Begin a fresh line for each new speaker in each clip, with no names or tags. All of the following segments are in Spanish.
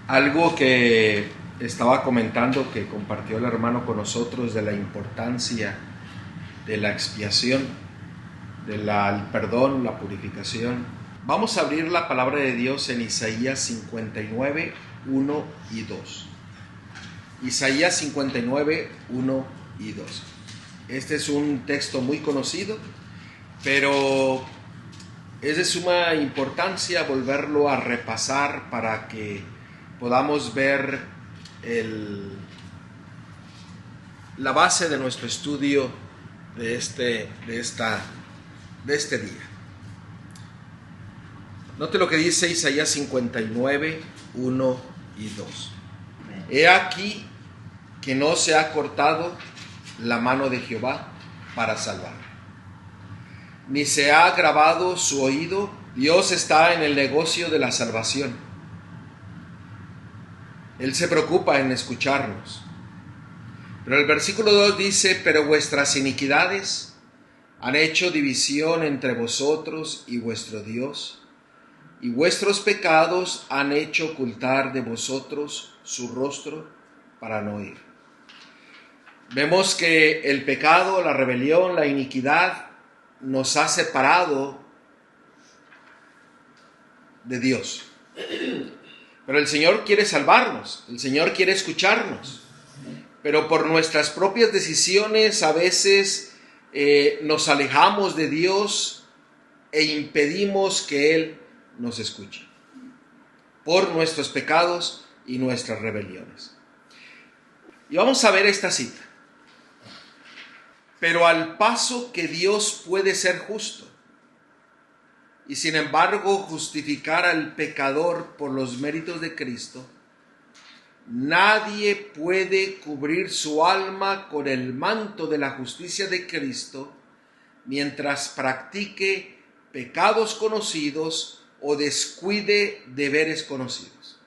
Algo que estaba comentando, que compartió el hermano con nosotros, de la importancia de la expiación, del perdón, la purificación. Vamos a abrir la palabra de Dios en Isaías 59, 1 y 2. Isaías 59, 1 y 2. Este es un texto muy conocido, pero es de suma importancia volverlo a repasar para que podamos ver la base de nuestro estudio de este día. Note lo que dice Isaías 59, 1 y 2. He aquí que no se ha cortado la mano de Jehová para salvar, ni se ha agravado su oído. Dios está en el negocio de la salvación. Él se preocupa en escucharnos. Pero el versículo 2 dice: pero vuestras iniquidades han hecho división entre vosotros y vuestro Dios, y vuestros pecados han hecho ocultar de vosotros su rostro para no oír. Vemos que el pecado, la rebelión, la iniquidad nos ha separado de Dios. Pero el Señor quiere salvarnos, el Señor quiere escucharnos. Pero por nuestras propias decisiones a veces nos alejamos de Dios e impedimos que Él nos escuche, por nuestros pecados y nuestras rebeliones. Y vamos a ver esta cita. Pero al paso que Dios puede ser justo, y sin embargo justificar al pecador por los méritos de Cristo, nadie puede cubrir su alma con el manto de la justicia de Cristo mientras practique pecados conocidos o descuide deberes conocidos.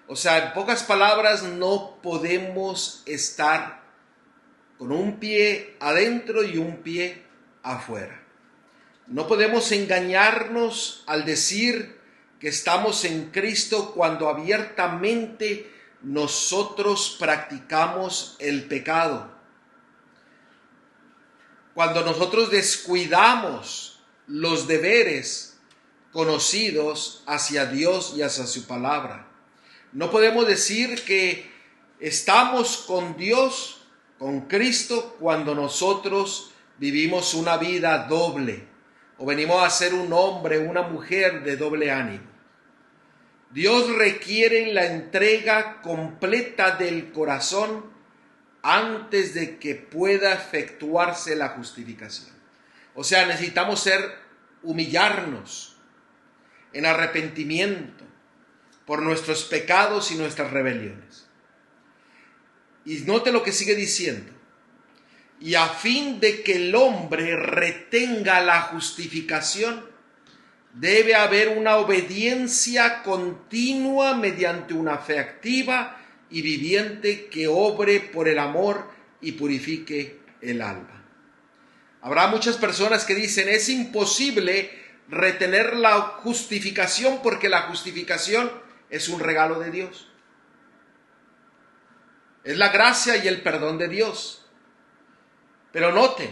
O sea, en pocas palabras, no podemos estar con un pie adentro y un pie afuera. No podemos engañarnos al decir que estamos en Cristo cuando abiertamente nosotros practicamos el pecado. Cuando nosotros descuidamos los deberes conocidos hacia Dios y hacia su palabra. No podemos decir que estamos con Dios, con Cristo, cuando nosotros vivimos una vida doble o venimos a ser un hombre, una mujer de doble ánimo. Dios requiere la entrega completa del corazón antes de que pueda efectuarse la justificación. O sea, necesitamos humillarnos en arrepentimiento por nuestros pecados y nuestras rebeliones. Y note lo que sigue diciendo: y a fin de que el hombre retenga la justificación, debe haber una obediencia continua mediante una fe activa y viviente que obre por el amor y purifique el alma. Habrá muchas personas que dicen: es imposible retener la justificación porque la justificación es un regalo de Dios. Es la gracia y el perdón de Dios. Pero noten,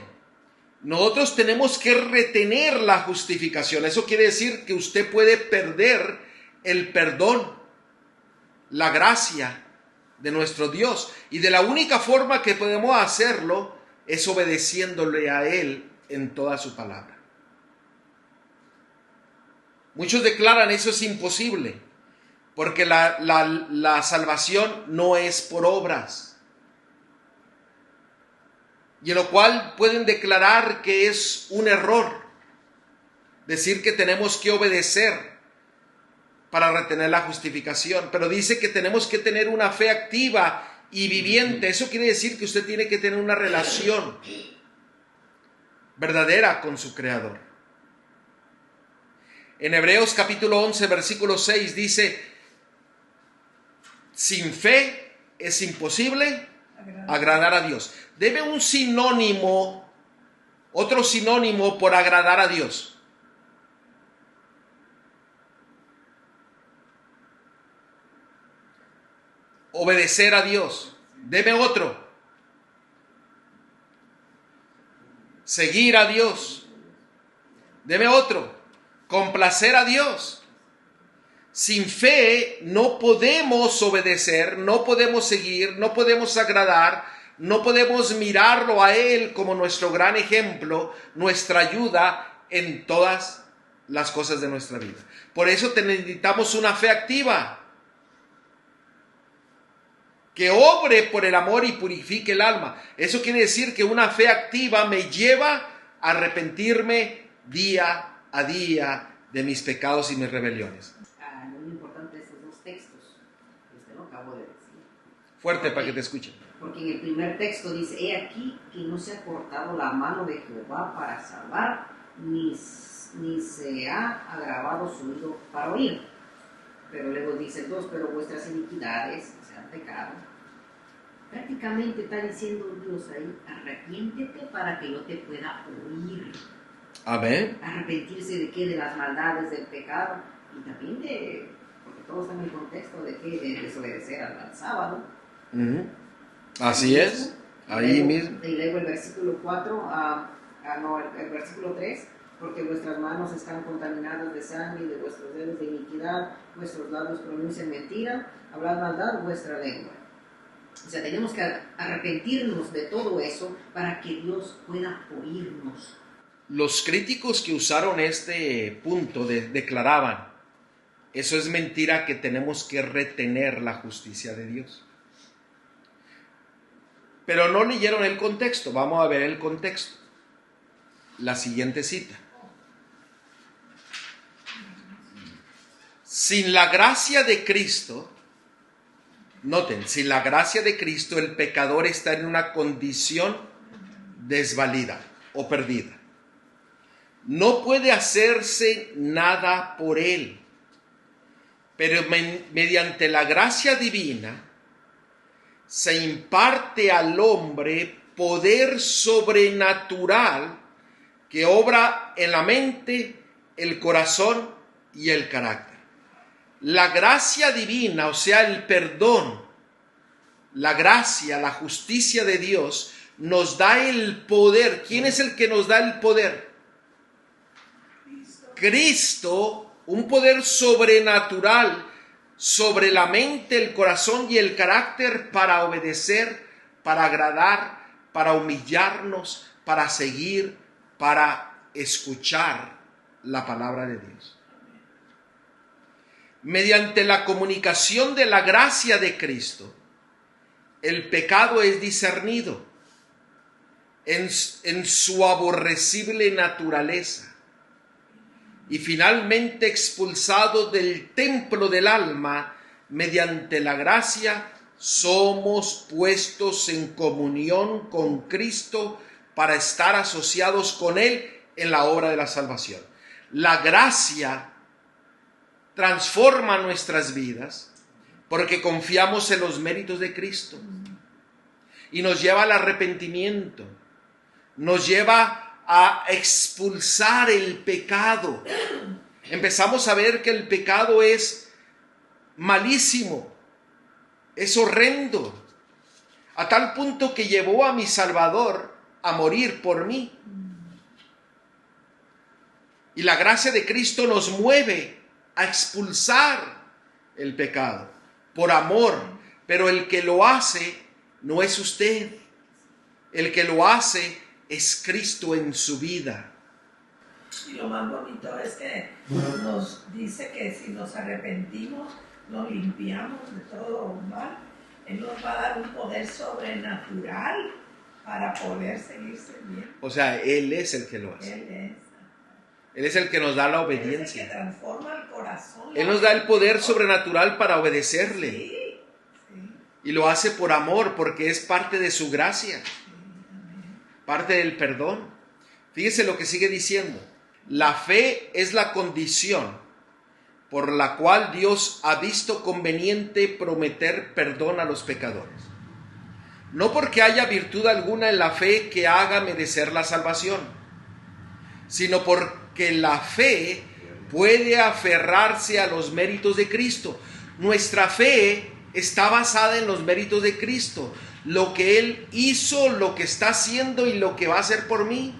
nosotros tenemos que retener la justificación. Eso quiere decir que usted puede perder el perdón, la gracia de nuestro Dios. Y de la única forma que podemos hacerlo es obedeciéndole a Él en toda su palabra. Muchos declaran eso es imposible, porque la salvación no es por obras. Y en lo cual pueden declarar que es un error decir que tenemos que obedecer para retener la justificación. Pero dice que tenemos que tener una fe activa y viviente. Eso quiere decir que usted tiene que tener una relación verdadera con su Creador. En Hebreos capítulo 11, versículo 6 dice: sin fe es imposible agradar a Dios. Debe un sinónimo, otro sinónimo por agradar a Dios. obedecer a Dios. Deme otro. Seguir a Dios. Deme otro. Complacer a Dios. Sin fe no podemos obedecer, no podemos seguir, no podemos agradar, no podemos mirarlo a Él como nuestro gran ejemplo, nuestra ayuda en todas las cosas de nuestra vida. Por eso necesitamos una fe activa, que obre por el amor y purifique el alma. Eso quiere decir que una fe activa me lleva a arrepentirme día a día de mis pecados y mis rebeliones.
Muy importante esos dos textos que usted lo acabó de decir.
Fuerte para que te escuchen.
Porque en el primer texto dice: he aquí que no se ha cortado la mano de Jehová para salvar, ni se ha agravado su oído para oír. Pero luego dice 2: pero vuestras iniquidades se han pecado. Prácticamente está diciendo Dios ahí: arrepiéntete para que yo te pueda oír.
Amén.
Arrepentirse de qué? De las maldades del pecado, y también porque todos están en el contexto de qué, de desobedecer al sábado.
Así es, ahí mismo.
Y luego el versículo 4, el versículo 3: porque vuestras manos están contaminadas de sangre y de vuestros dedos de iniquidad, vuestros labios pronuncian mentira, hablad maldad vuestra lengua. O sea, tenemos que arrepentirnos de todo eso para que Dios pueda oírnos.
Los críticos que usaron este punto declaraban: eso es mentira, que tenemos que retener la justicia de Dios. Pero no leyeron el contexto. Vamos a ver el contexto. La siguiente cita: sin la gracia de Cristo, noten, sin la gracia de Cristo el pecador está en una condición desvalida o perdida. No puede hacerse nada por él, pero mediante la gracia divina se imparte al hombre poder sobrenatural que obra en la mente, el corazón y el carácter. La gracia divina, o sea, el perdón, la gracia, la justicia de Dios, nos da el poder. ¿Quién es el que nos da el poder? Cristo, un poder sobrenatural sobre la mente, el corazón y el carácter para obedecer, para agradar, para humillarnos, para seguir, para escuchar la palabra de Dios. Mediante la comunicación de la gracia de Cristo, el pecado es discernido en su aborrecible naturaleza y finalmente expulsado del templo del alma. Mediante la gracia somos puestos en comunión con Cristo para estar asociados con Él en la obra de la salvación. La gracia transforma nuestras vidas porque confiamos en los méritos de Cristo y nos lleva al arrepentimiento, nos lleva a expulsar el pecado. Empezamos a ver que el pecado es malísimo, es horrendo, a tal punto que llevó a mi Salvador a morir por mí. Y la gracia de Cristo nos mueve a expulsar el pecado por amor, pero el que lo hace no es usted, el que lo hace es Cristo en su vida.
Y lo más bonito es que nos dice que si nos arrepentimos, nos limpiamos de todo mal. Él nos va a dar un poder sobrenatural para poder seguirse bien.
O sea, Él es el que lo hace. Él es el que nos da la obediencia.
Es el que transforma el corazón.
Él nos da el poder sobrenatural para obedecerle.
Sí.
Y lo hace por amor, porque es parte de su gracia. Parte del perdón. Fíjese lo que sigue diciendo. La fe es la condición por la cual Dios ha visto conveniente prometer perdón a los pecadores. No porque haya virtud alguna en la fe que haga merecer la salvación, sino porque la fe puede aferrarse a los méritos de Cristo. Nuestra fe está basada en los méritos de Cristo, lo que Él hizo, lo que está haciendo y lo que va a hacer por mí.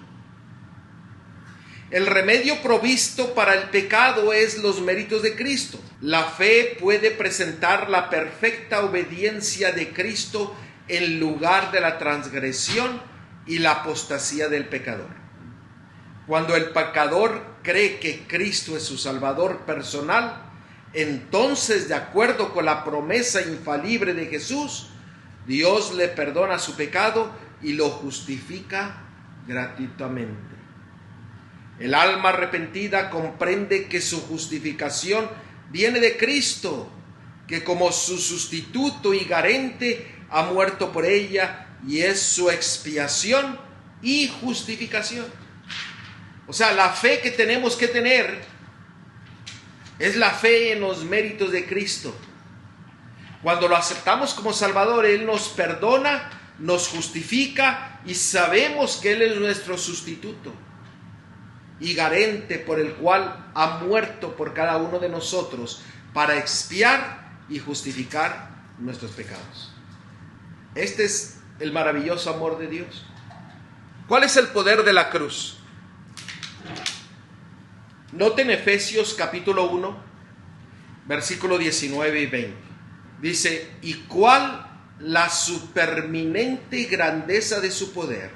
El remedio provisto para el pecado es los méritos de Cristo. La fe puede presentar la perfecta obediencia de Cristo en lugar de la transgresión y la apostasía del pecador. Cuando el pecador cree que Cristo es su Salvador personal, entonces, de acuerdo con la promesa infalible de Jesús, Dios le perdona su pecado y lo justifica gratuitamente. El alma arrepentida comprende que su justificación viene de Cristo, que como su sustituto y garante ha muerto por ella y es su expiación y justificación. O sea, la fe que tenemos que tener es la fe en los méritos de Cristo. Cuando lo aceptamos como Salvador, Él nos perdona, nos justifica y sabemos que Él es nuestro sustituto y garante por el cual ha muerto por cada uno de nosotros para expiar y justificar nuestros pecados. Este es el maravilloso amor de Dios. ¿Cuál es el poder de la cruz? Noten Efesios capítulo 1, versículo 19 y 20. Dice: ¿y cuál la superminente grandeza de su poder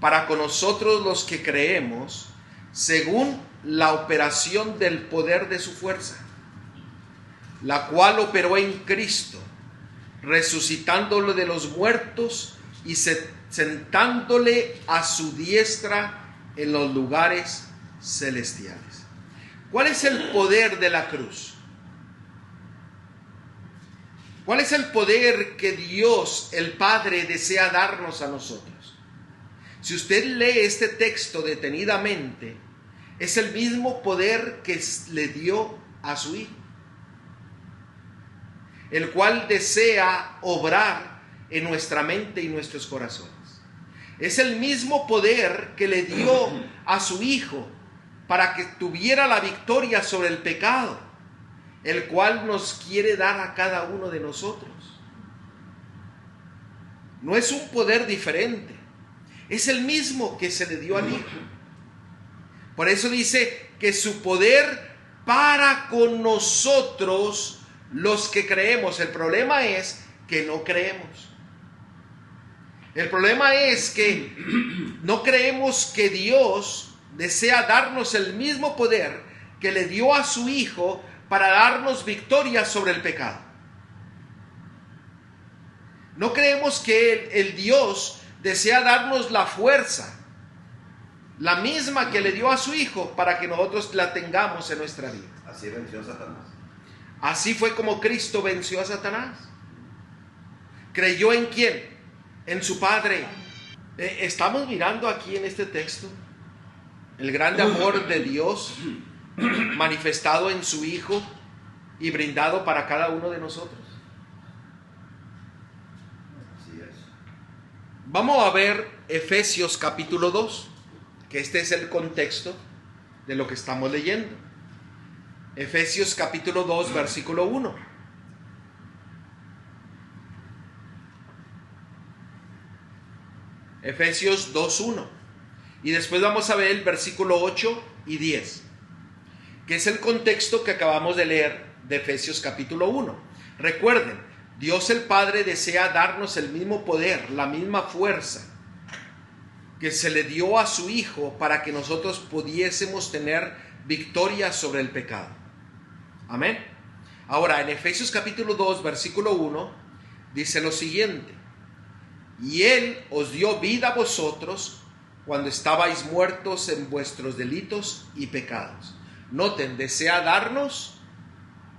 para con nosotros los que creemos, según la operación del poder de su fuerza, la cual operó en Cristo, resucitándolo de los muertos y sentándole a su diestra en los lugares celestiales? ¿Cuál es el poder de la cruz? ¿Cuál es el poder que Dios, el Padre, desea darnos a nosotros? Si usted lee este texto detenidamente, es el mismo poder que le dio a su Hijo, el cual desea obrar en nuestra mente y nuestros corazones. Es el mismo poder que le dio a su Hijo para que tuviera la victoria sobre el pecado, el cual nos quiere dar a cada uno de nosotros. No es un poder diferente, es el mismo que se le dio al Hijo. Por eso dice que su poder para con nosotros los que creemos. El problema es que no creemos. El problema es que no creemos que Dios desea darnos el mismo poder que le dio a su Hijo para darnos victoria sobre el pecado. No creemos que el Dios desea darnos la fuerza, la misma que le dio a su Hijo, para que nosotros la tengamos en nuestra vida.
Así venció a Satanás.
Así fue como Cristo venció a Satanás. ¿Creyó en quién? En su Padre. Estamos mirando aquí en este texto el grande amor de Dios manifestado en su Hijo y brindado para cada uno de nosotros.
Así es.
Vamos a ver Efesios capítulo 2, que este es el contexto de lo que estamos leyendo. Efesios capítulo 2, versículo 1. Efesios 2:1. Y después vamos a ver el versículo 8 y 10, que es el contexto que acabamos de leer de Efesios capítulo 1. Recuerden, Dios el Padre desea darnos el mismo poder, la misma fuerza que se le dio a su Hijo para que nosotros pudiésemos tener victoria sobre el pecado. Amén. Ahora, en Efesios capítulo 2, versículo 1, dice lo siguiente: y Él os dio vida a vosotros cuando estabais muertos en vuestros delitos y pecados. Noten, desea darnos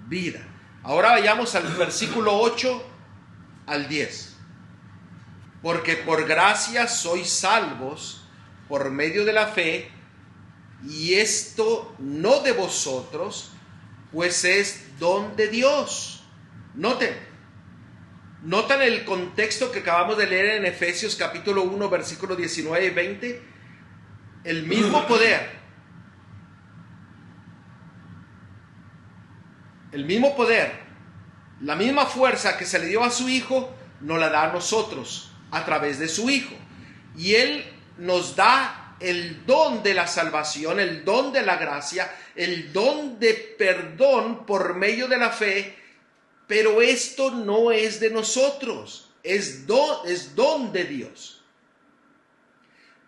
vida. Ahora vayamos al versículo 8 al 10. Porque por gracia sois salvos por medio de la fe, y esto no de vosotros, pues es don de Dios. ¿Notan el contexto que acabamos de leer en Efesios capítulo 1, versículo 19 y 20? El mismo poder. El mismo poder La misma fuerza que se le dio a su Hijo, nos la da a nosotros a través de su Hijo. Y Él nos da el don de la salvación, el don de la gracia, el don de perdón por medio de la fe, pero esto no es de nosotros, es don de Dios.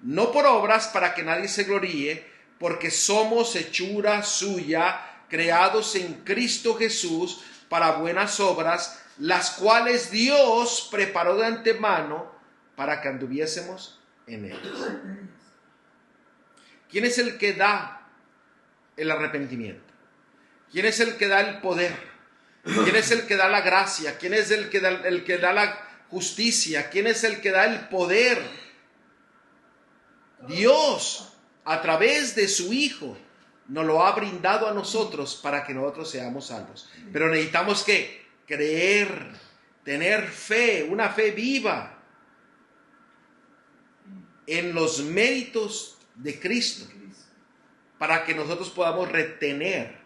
No por obras para que nadie se gloríe, porque somos hechura suya, creados en Cristo Jesús para buenas obras, las cuales Dios preparó de antemano para que anduviésemos en ellas. ¿Quién es el que da el arrepentimiento? ¿Quién es el que da el poder? ¿Quién es el que da la gracia? ¿Quién es el que da la justicia? ¿Quién es el que da el poder? Dios, a través de su Hijo, nos lo ha brindado a nosotros para que nosotros seamos salvos. Pero necesitamos que creer, tener fe, una fe viva en los méritos de Cristo, para que nosotros podamos retener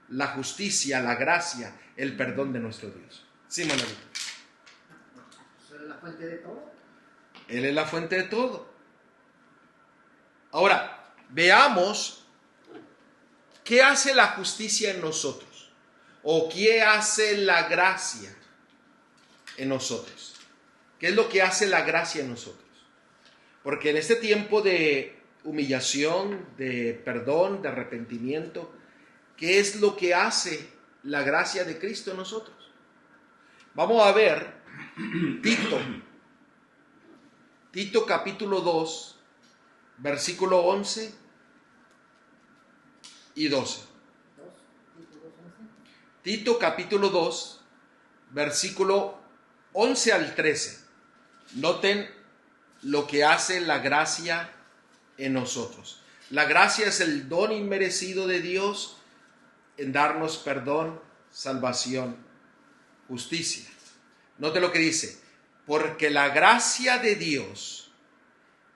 la justicia, la gracia, el perdón de nuestro Dios. Sí, Manuelito.
¿Él es la fuente de todo?
Él es la fuente de todo. Ahora, veamos qué hace la justicia en nosotros, o qué hace la gracia en nosotros. ¿Qué es lo que hace la gracia en nosotros? Porque en este tiempo de humillación, de perdón, de arrepentimiento, ¿qué es lo que hace la gracia de Cristo en nosotros? Vamos a ver Tito capítulo 2, versículo 11 y 12. Tito capítulo 2, versículo 11 al 13. Noten lo que hace la gracia en nosotros. La gracia es el don inmerecido de Dios en darnos perdón, salvación, justicia. Note lo que dice: porque la gracia de Dios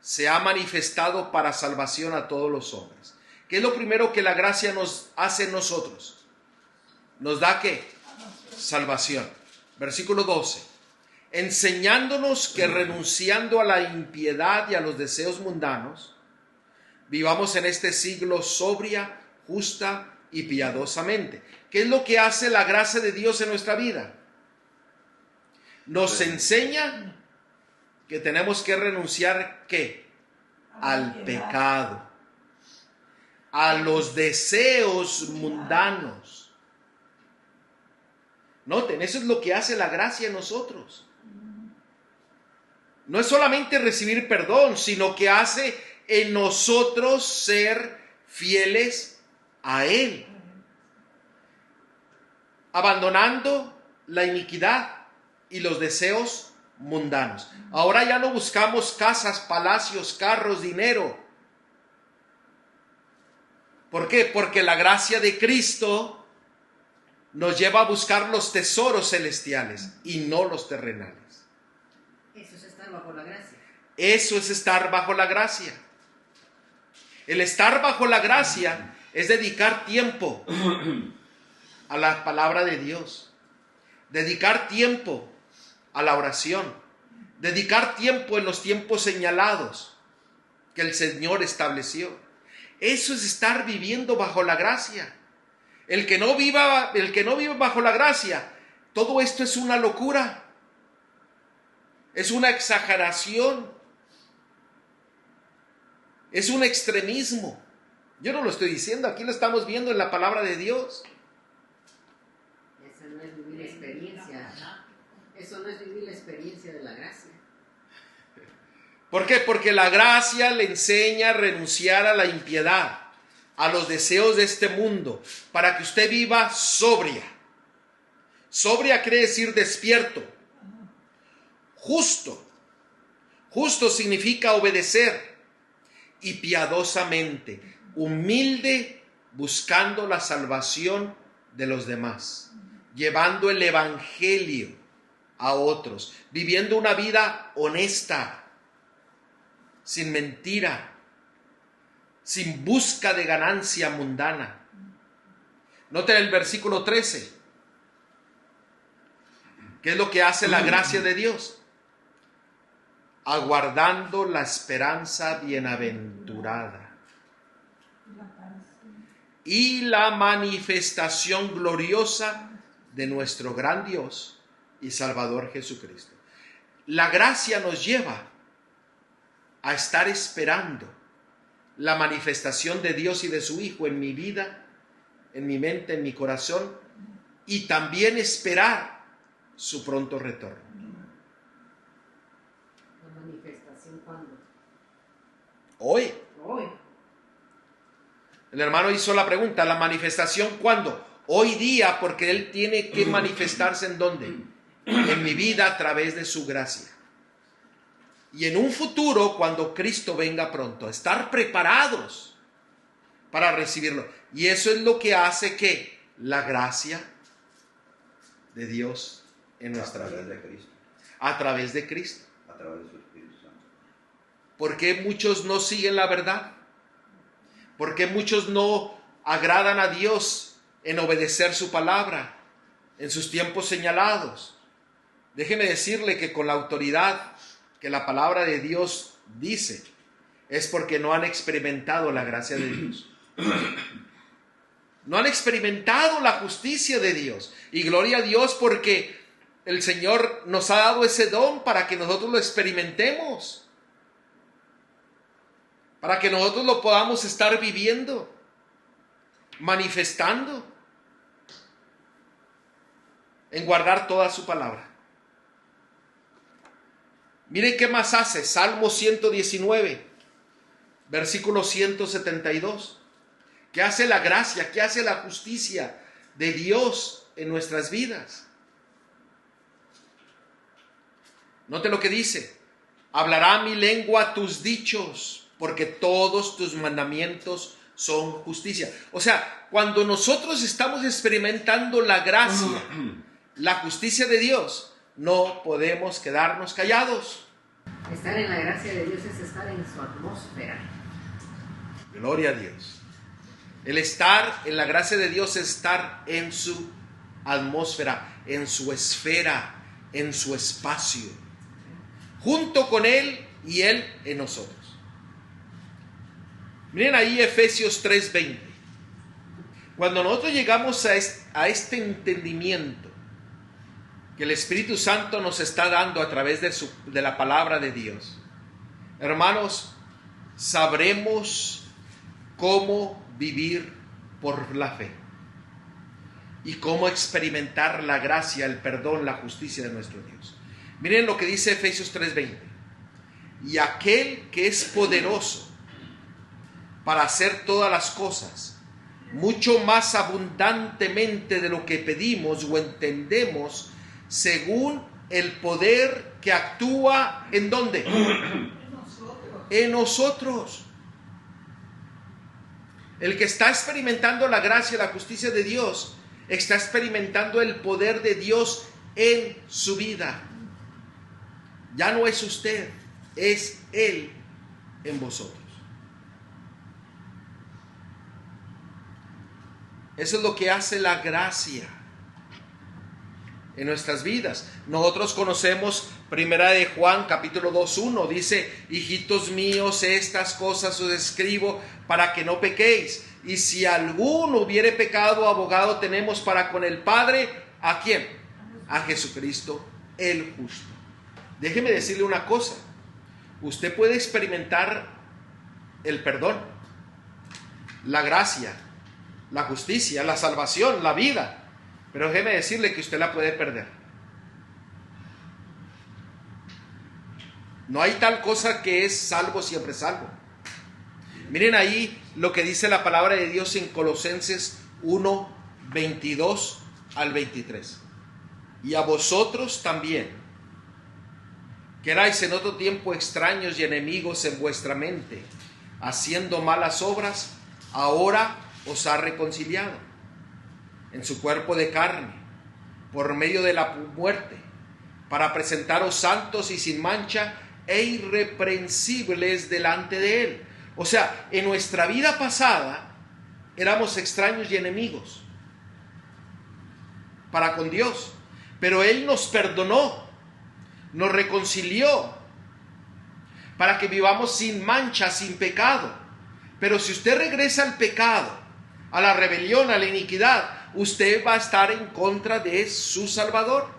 se ha manifestado para salvación a todos los hombres. ¿Qué es lo primero que la gracia nos hace en nosotros? ¿Nos da qué? Salvación. Versículo 12. Enseñándonos que renunciando a la impiedad y a los deseos mundanos, vivamos en este siglo sobria, justa y piadosamente. ¿Qué es lo que hace la gracia de Dios en nuestra vida? Nos enseña que tenemos que renunciar, ¿qué? Al pecado, a los deseos mundanos. Noten, eso es lo que hace la gracia en nosotros. No es solamente recibir perdón, sino que hace en nosotros ser fieles a Él, abandonando la iniquidad y los deseos mundanos. Ahora ya no buscamos casas, palacios, carros, dinero. ¿Por qué? Porque la gracia de Cristo nos lleva a buscar los tesoros celestiales y no los terrenales.
Eso es estar bajo la gracia.
Eso es estar bajo la gracia. El estar bajo la gracia es dedicar tiempo a la palabra de Dios, dedicar tiempo a la oración, dedicar tiempo en los tiempos señalados que el Señor estableció. Eso es estar viviendo bajo la gracia. El que no viva bajo la gracia, todo esto es una locura, es una exageración, es un extremismo. Yo no lo estoy diciendo, aquí lo estamos viendo en la palabra de Dios.
Esa no es vivir la experiencia. Eso no es vivir la experiencia de la gracia.
¿Por qué? Porque la gracia le enseña a renunciar a la impiedad, a los deseos de este mundo, para que usted viva sobria. Sobria quiere decir despierto. Justo. Justo significa obedecer. Y piadosamente, humilde, buscando la salvación de los demás, llevando el evangelio a otros, viviendo una vida honesta, sin mentira, sin busca de ganancia mundana. Noten el versículo 13. ¿Qué es lo que hace la gracia de Dios? Aguardando la esperanza bienaventurada y la manifestación gloriosa de nuestro gran Dios y Salvador Jesucristo. La gracia nos lleva a estar esperando la manifestación de Dios y de su Hijo en mi vida, en mi mente, en mi corazón, y también esperar su pronto retorno.
¿La manifestación cuándo?
Hoy.
Hoy.
El hermano hizo la pregunta, ¿la manifestación cuándo? Hoy día, porque Él tiene que manifestarse ¿en dónde? En mi vida a través de su gracia. Y en un futuro, cuando Cristo venga pronto, estar preparados para recibirlo. Y eso es lo que hace que la gracia de Dios en nuestra vida.
De Cristo,
A través de Cristo.
a través de su Espíritu Santo.
¿Por qué muchos no siguen la verdad? ¿Por qué muchos no agradan a Dios en obedecer su palabra en sus tiempos señalados? Déjeme decirle que con la autoridad que la palabra de Dios dice, es porque no han experimentado la gracia de Dios. No han experimentado la justicia de Dios. Y gloria a Dios porque el Señor nos ha dado ese don para que nosotros lo experimentemos. Para que nosotros lo podamos estar viviendo, manifestando, en guardar toda su palabra. Miren qué más hace. Salmo 119, versículo 172. ¿Qué hace la gracia? ¿Qué hace la justicia de Dios en nuestras vidas? Note lo que dice. Hablará mi lengua tus dichos, porque todos tus mandamientos son justicia. O sea, cuando nosotros estamos experimentando la gracia, la justicia de Dios, no podemos quedarnos callados.
Estar en la gracia de Dios es estar en su atmósfera.
Gloria a Dios. El estar en la gracia de Dios es estar en su atmósfera, en su esfera, en su espacio, junto con Él y Él en nosotros. Miren ahí Efesios 3:20. Cuando nosotros llegamos a este entendimiento que el Espíritu Santo nos está dando a través de la palabra de Dios, hermanos, sabremos cómo vivir por la fe y cómo experimentar la gracia, el perdón, la justicia de nuestro Dios. Miren lo que dice Efesios 3:20. Y aquel que es poderoso para hacer todas las cosas, mucho más abundantemente de lo que pedimos o entendemos, según el poder que actúa ¿en dónde? En nosotros. El que está experimentando la gracia y la justicia de Dios, está experimentando el poder de Dios en su vida. Ya no es usted, es Él en vosotros. Eso es lo que hace la gracia en nuestras vidas. Nosotros conocemos Primera de Juan, capítulo 2:1, dice: hijitos míos, estas cosas os escribo para que no pequéis. Y si alguno hubiere pecado, abogado tenemos para con el Padre, ¿a quién? A Jesucristo el justo. Déjeme decirle una cosa. Usted puede experimentar el perdón, la gracia, la justicia, la salvación, la vida, pero déjeme decirle que usted la puede perder. No hay tal cosa que es salvo siempre salvo. Miren ahí lo que dice la palabra de Dios en Colosenses 1:22 al 23. Y a vosotros también, que erais en otro tiempo extraños y enemigos en vuestra mente, haciendo malas obras, ahora os ha reconciliado en su cuerpo de carne, por medio de la muerte, para presentaros santos y sin mancha e irreprensibles delante de Él. O sea, en nuestra vida pasada éramos extraños y enemigos para con Dios, Pero Él nos perdonó, nos reconcilió, para que vivamos sin mancha, sin pecado. Pero si usted regresa al pecado, a la rebelión, a la iniquidad, usted va a estar en contra de su Salvador.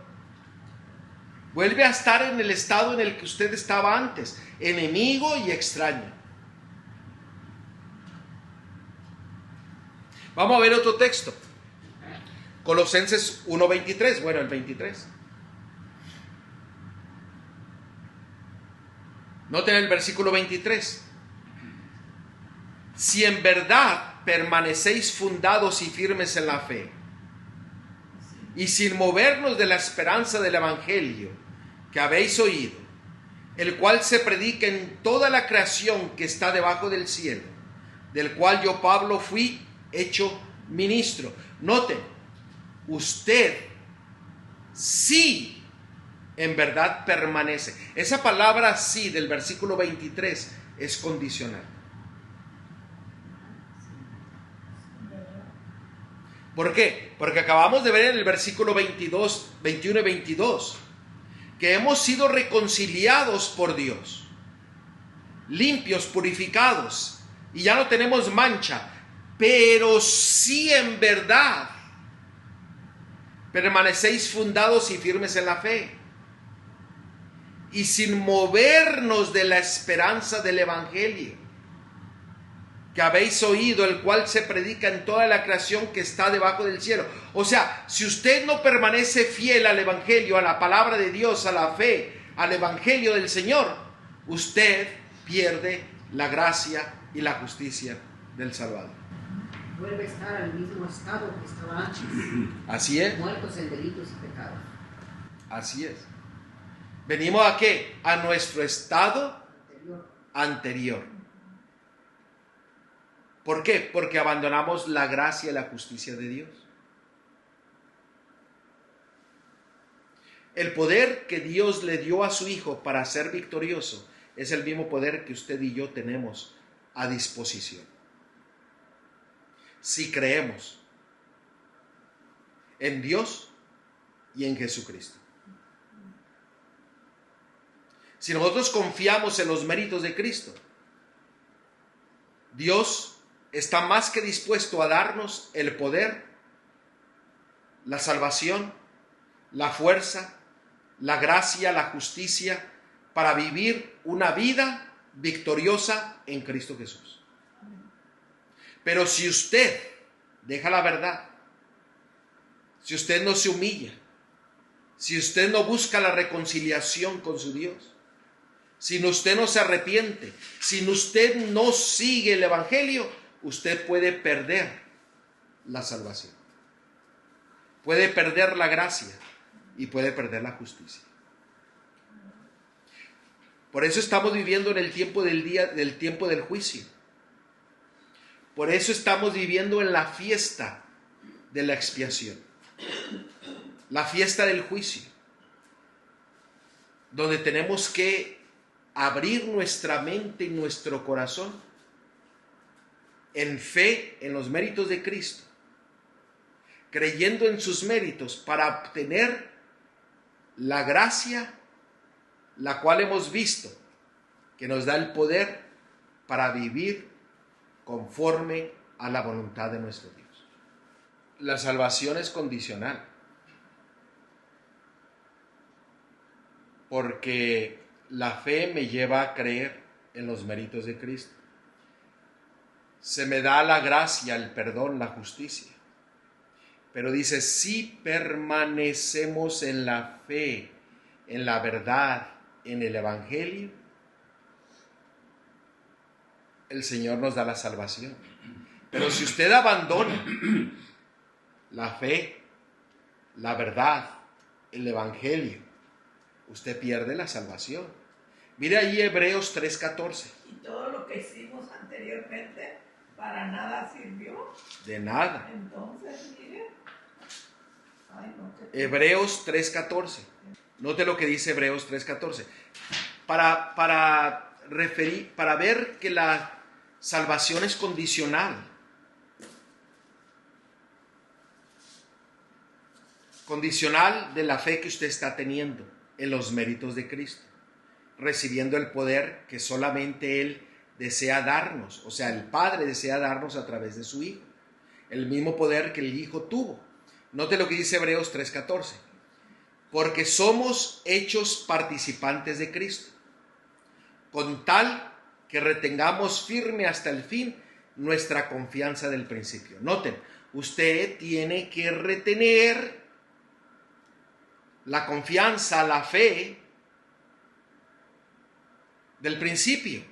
Vuelve a estar en el estado en el que usted estaba antes, enemigo y extraño. Vamos a ver otro texto. Colosenses 1:23, bueno, el 23. Noten el versículo 23. Si en verdad permanecéis fundados y firmes en la fe, y sin movernos de la esperanza del evangelio que habéis oído, el cual se predica en toda la creación que está debajo del cielo, del cual yo, Pablo, fui hecho ministro. Noten, usted sí en verdad permanece. Esa palabra sí del versículo 23 es condicional. ¿Por qué? Porque acabamos de ver en el versículo 22, 21 y 22 que hemos sido reconciliados por Dios, limpios, purificados, y ya no tenemos mancha. Pero si en verdad permanecéis fundados y firmes en la fe, y sin movernos de la esperanza del evangelio que habéis oído, el cual se predica en toda la creación que está debajo del cielo. O sea, si usted no permanece fiel al evangelio, a la palabra de Dios, a la fe, al evangelio del Señor, usted pierde la gracia y la justicia del Salvador.
Vuelve a estar al mismo estado que estaba antes.
Así es.
Muertos en delitos y pecados.
Así es. ¿Venimos a qué? A nuestro estado anterior. ¿Por qué? Porque abandonamos la gracia y la justicia de Dios. El poder que Dios le dio a su Hijo para ser victorioso es el mismo poder que usted y yo tenemos a disposición. Si creemos en Dios y en Jesucristo. Si nosotros confiamos en los méritos de Cristo, Dios está más que dispuesto a darnos el poder, la salvación, la fuerza, la gracia, la justicia, para vivir una vida victoriosa en Cristo Jesús. Pero si usted deja la verdad, si usted no se humilla, si usted no busca la reconciliación con su Dios, si usted no se arrepiente, si usted no sigue el evangelio, usted puede perder la salvación, puede perder la gracia y puede perder la justicia. Por eso estamos viviendo en el tiempo del tiempo del juicio. Por eso estamos viviendo en la fiesta de la expiación, la fiesta del juicio, donde tenemos que abrir nuestra mente y nuestro corazón en fe en los méritos de Cristo, creyendo en sus méritos para obtener la gracia, la cual hemos visto, que nos da el poder para vivir conforme a la voluntad de nuestro Dios. La salvación es condicional, porque la fe me lleva a creer en los méritos de Cristo. Se me da la gracia, el perdón, la justicia. Pero dice, si permanecemos en la fe, en la verdad, en el evangelio, el Señor nos da la salvación. Pero si usted abandona la fe, la verdad, el evangelio, usted pierde la salvación. Mire ahí Hebreos 3:14.
Y todo lo que hicimos anteriormente para nada sirvió.
De nada.
Entonces, mire.
Hebreos 3:14. Note lo que dice Hebreos 3:14. Para ver que la salvación es condicional. condicional de la fe que usted está teniendo en los méritos de Cristo, recibiendo el poder que solamente Él desea darnos, o sea, el Padre desea darnos a través de su Hijo, el mismo poder que el Hijo tuvo. Note lo que dice Hebreos 3:14, porque somos hechos participantes de Cristo, con tal que retengamos firme hasta el fin nuestra confianza del principio. Noten, usted tiene que retener la confianza, la fe del principio.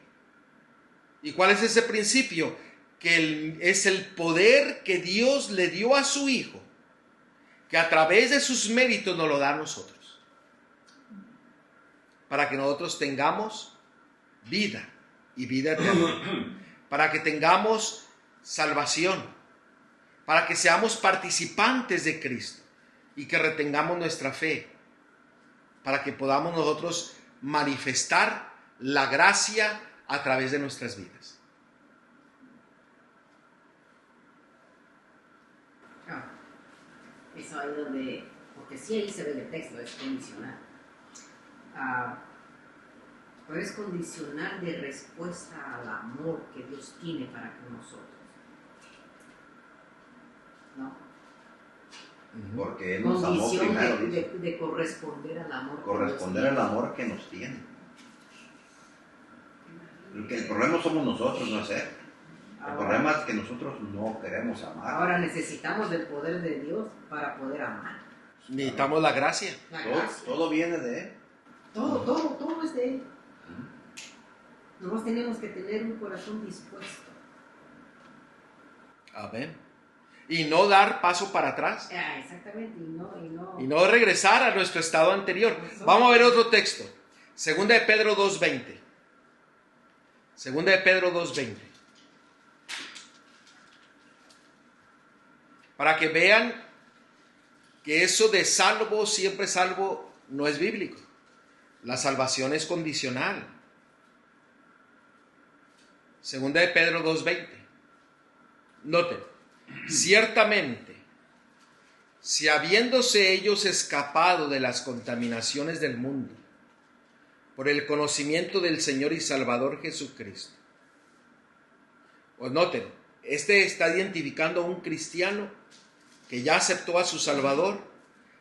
¿Y cuál es ese principio? Que es el poder que Dios le dio a su Hijo, que a través de sus méritos nos lo da a nosotros, para que nosotros tengamos vida y vida eterna, para que tengamos salvación, para que seamos participantes de Cristo y que retengamos nuestra fe, para que podamos nosotros manifestar la gracia a través de nuestras vidas.
Eso ahí donde, porque sí ahí se ve el texto, es condicional. Pero es condicional de respuesta al amor que Dios tiene para con nosotros. ¿No?
Porque Él nos amó primero.
De corresponder al amor.
Corresponder al amor que nos tiene. El problema somos nosotros, no es Él. El problema es que nosotros no queremos amar.
Ahora necesitamos del poder de Dios para poder amar.
Necesitamos la gracia.
Todo viene de Él.
Todo es de Él. Nosotros tenemos que tener un corazón dispuesto.
Amén. Y no dar paso para atrás.
Exactamente,
y no regresar a nuestro estado anterior. Vamos a ver otro texto. Segunda de Pedro 2:20. Segunda de Pedro 2:20. Para que vean que eso de salvo, siempre salvo, no es bíblico. La salvación es condicional. Segunda de Pedro 2:20. Noten, ciertamente, si habiéndose ellos escapado de las contaminaciones del mundo, por el conocimiento del Señor y Salvador Jesucristo. Pues noten, este está identificando a un cristiano que ya aceptó a su Salvador,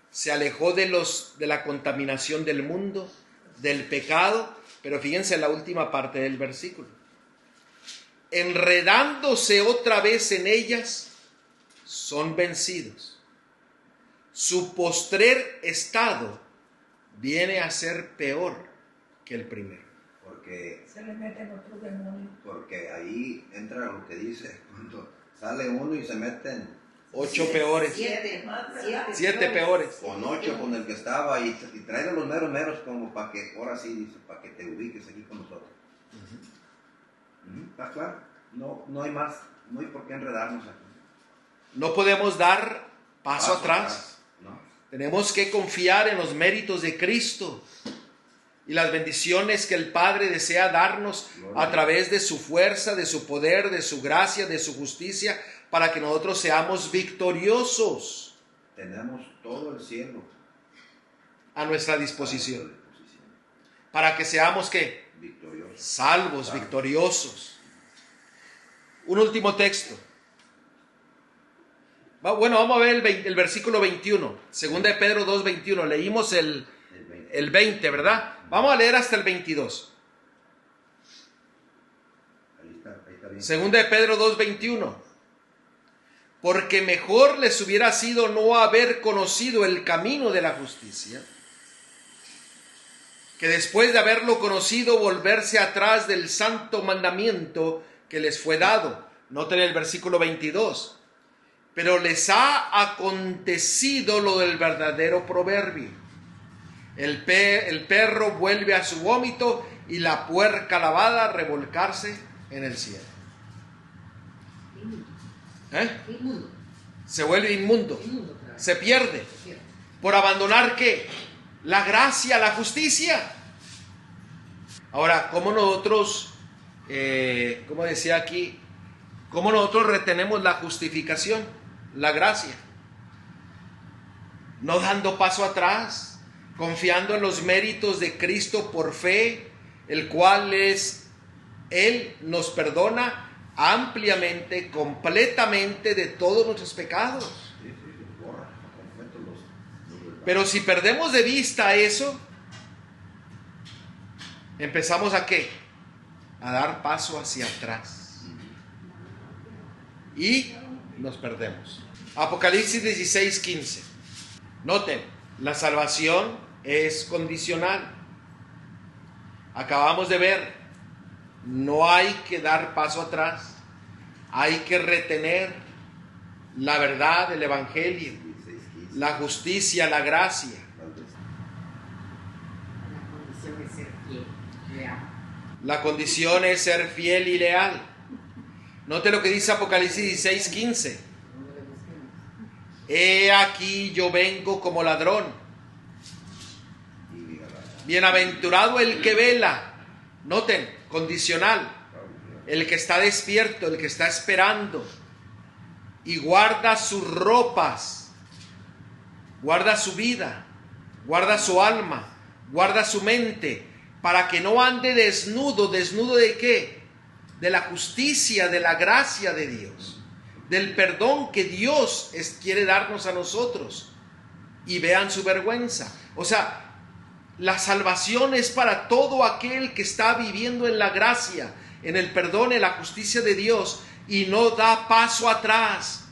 se alejó de la contaminación del mundo, del pecado, pero fíjense la última parte del versículo. Enredándose otra vez en ellas, son vencidos. Su postrer estado viene a ser peor que el primero.
Porque
se le meten otros demonios.
Porque ahí entra lo que dice, cuando sale uno y se meten
8 peores. 7 peores.
Con 8 con el que estaba y traen a los meros como para que, ahora sí dice, para que te ubiques aquí con nosotros. ¿Está claro? No hay más, no hay por qué enredarnos aquí.
No podemos dar paso atrás.
No.
Tenemos que confiar en los méritos de Cristo y las bendiciones que el Padre desea darnos a través de su fuerza, de su poder, de su gracia, de su justicia, para que nosotros seamos victoriosos.
Tenemos todo el cielo
a nuestra disposición. Para que seamos ¿qué?
Victoriosos.
Salvos, victoriosos. Un último texto. Bueno, vamos a ver el versículo 21. Segunda de Pedro 2:21. Leímos el 20, ¿verdad? Vamos a leer hasta el 22.
Ahí está bien.
Segunda de Pedro 2:21. Porque mejor les hubiera sido no haber conocido el camino de la justicia, que después de haberlo conocido volverse atrás del santo mandamiento que les fue dado. Noten el versículo 22. Pero les ha acontecido lo del verdadero proverbio. El perro vuelve a su vómito y la puerca lavada a revolcarse en el cielo.
Inmundo.
Se vuelve inmundo. Se pierde. ¿Por abandonar qué? La gracia, la justicia. Ahora, ¿cómo nosotros, como decía aquí, cómo nosotros retenemos la justificación, la gracia? no dando paso atrás, confiando en los méritos de Cristo por fe, el cual Él nos perdona ampliamente, completamente de todos nuestros pecados. Pero si perdemos de vista eso, empezamos ¿a qué? A dar paso hacia atrás. Y nos perdemos. Apocalipsis 16:15. Noten, la salvación es condicional. Acabamos de ver, no hay que dar paso atrás. Hay que retener la verdad del Evangelio, la justicia, la gracia.
La condición es ser fiel, leal.
La condición es ser fiel y leal. Note lo que dice Apocalipsis 16:15. He aquí yo vengo como ladrón. Bienaventurado el que vela. Noten, condicional. El que está despierto, el que está esperando. Y guarda sus ropas. Guarda su vida. Guarda su alma. Guarda su mente. Para que no ande desnudo. ¿Desnudo de qué? De la justicia, de la gracia de Dios. Del perdón que Dios quiere darnos a nosotros. Y vean su vergüenza. O sea, la salvación es para todo aquel que está viviendo en la gracia, en el perdón, en la justicia de Dios, y no da paso atrás,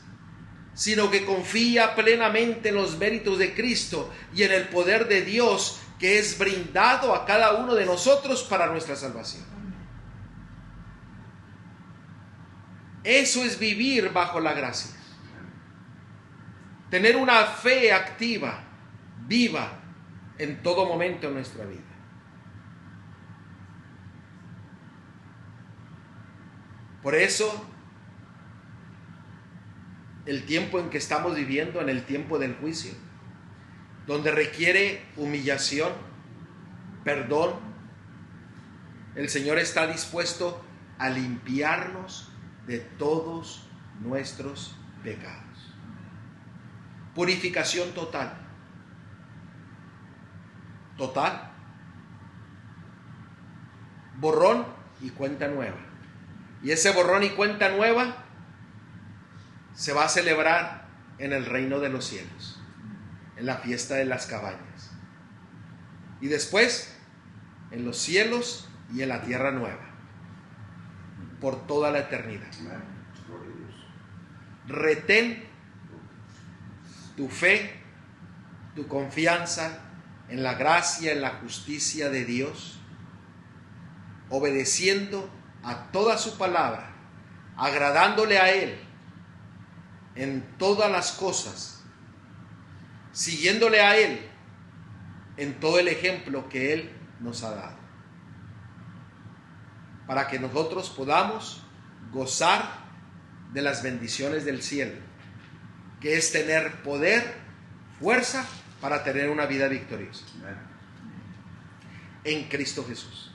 sino que confía plenamente en los méritos de Cristo y en el poder de Dios que es brindado a cada uno de nosotros para nuestra salvación. Eso es vivir bajo la gracia. Tener una fe activa, viva, en todo momento en nuestra vida. Por eso, el tiempo en que estamos viviendo, en el tiempo del juicio, donde requiere humillación, perdón, el Señor está dispuesto a limpiarnos de todos nuestros pecados. Purificación total. Total. Borrón y cuenta nueva. Y ese borrón y cuenta nueva se va a celebrar en el reino de los cielos, en la fiesta de las cabañas. Y después en los cielos y en la tierra nueva, por toda la eternidad. Retén tu fe, tu confianza en la gracia, en la justicia de Dios, obedeciendo a toda su palabra, agradándole a Él en todas las cosas, siguiéndole a Él en todo el ejemplo que Él nos ha dado, para que nosotros podamos gozar de las bendiciones del cielo, que es tener poder, fuerza para tener una vida victoriosa en Cristo Jesús.